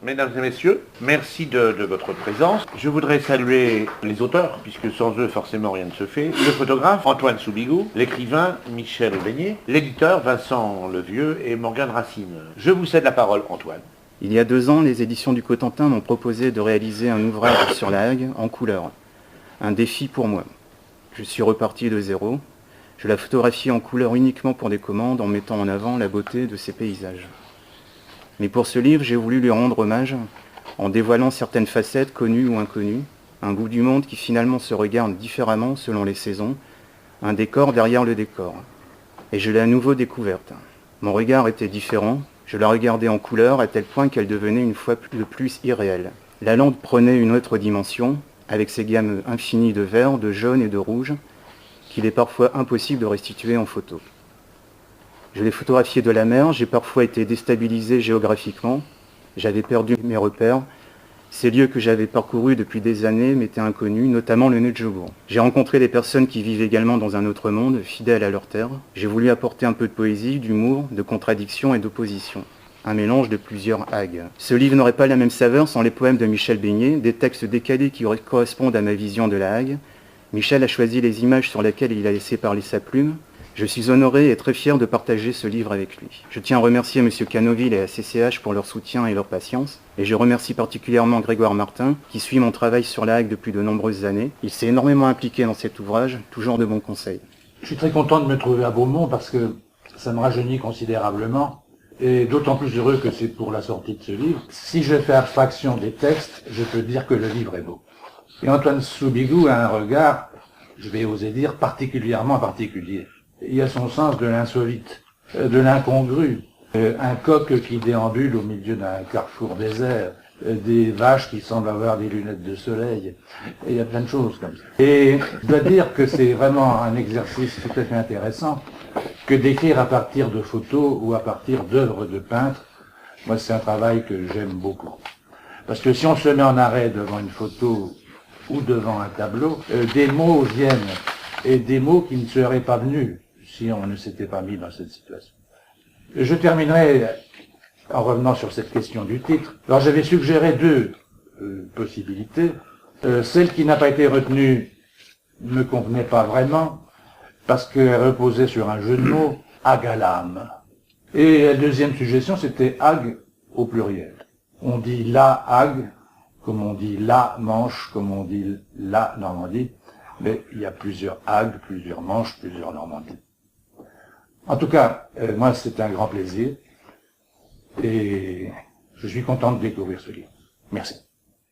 Mesdames et messieurs, merci de votre présence. Je voudrais saluer les auteurs, puisque sans eux, forcément, rien ne se fait. Le photographe, Antoine Soubigou, l'écrivain, Michel Beignet, l'éditeur, Vincent Levieux et Morgane Racine. Je vous cède la parole, Antoine. Il y a 2 ans, les éditions du Cotentin m'ont proposé de réaliser un ouvrage sur la Hague en couleur. Un défi pour moi. Je suis reparti de zéro. Je la photographie en couleur uniquement pour des commandes, en mettant en avant la beauté de ses paysages. Mais pour ce livre, j'ai voulu lui rendre hommage en dévoilant certaines facettes connues ou inconnues, un bout du monde qui finalement se regarde différemment selon les saisons, un décor derrière le décor. Et je l'ai à nouveau découverte. Mon regard était différent, je la regardais en couleur à tel point qu'elle devenait une fois de plus irréelle. La lampe prenait une autre dimension, avec ses gammes infinies de vert, de jaune et de rouge, qu'il est parfois impossible de restituer en photo. Je l'ai photographié de la mer, j'ai parfois été déstabilisé géographiquement, j'avais perdu mes repères, ces lieux que j'avais parcourus depuis des années m'étaient inconnus, notamment le Nedjebourg. J'ai rencontré des personnes qui vivent également dans un autre monde, fidèles à leur terre. J'ai voulu apporter un peu de poésie, d'humour, de contradiction et d'opposition. Un mélange de plusieurs Hagues. Ce livre n'aurait pas la même saveur sans les poèmes de Michel Beignet, des textes décalés qui correspondent à ma vision de la Hague. Michel a choisi les images sur lesquelles il a laissé parler sa plume. Je suis honoré et très fier de partager ce livre avec lui. Je tiens à remercier M. Canoville et la CCH pour leur soutien et leur patience. Et je remercie particulièrement Grégoire Martin, qui suit mon travail sur la Hague depuis de nombreuses années. Il s'est énormément impliqué dans cet ouvrage, toujours de bons conseils. Je suis très content de me trouver à Beaumont parce que ça me rajeunit considérablement. Et d'autant plus heureux que c'est pour la sortie de ce livre. Si je fais abstraction des textes, je peux dire que le livre est beau. Et Antoine Soubigou a un regard, je vais oser dire, particulièrement particulier. Il y a son sens de l'insolite, de l'incongru, un coq qui déambule au milieu d'un carrefour désert, des vaches qui semblent avoir des lunettes de soleil, et il y a plein de choses comme ça. Et je dois dire que c'est vraiment un exercice tout à fait intéressant que d'écrire à partir de photos ou à partir d'œuvres de peintres. Moi, c'est un travail que j'aime beaucoup. Parce que si on se met en arrêt devant une photo ou devant un tableau, des mots viennent, et des mots qui ne seraient pas venus si on ne s'était pas mis dans cette situation. Je terminerai en revenant sur cette question du titre. Alors j'avais suggéré 2 possibilités. Celle qui n'a pas été retenue ne me convenait pas vraiment, parce qu'elle reposait sur un jeu de mots, Hague à l'âme. Et la deuxième suggestion, c'était Hague au pluriel. On dit la Hague, comme on dit la Manche, comme on dit la Normandie, mais il y a plusieurs Hagues, plusieurs Manches, plusieurs Normandies. En tout cas, moi, c'est un grand plaisir et je suis content de découvrir ce livre. Merci.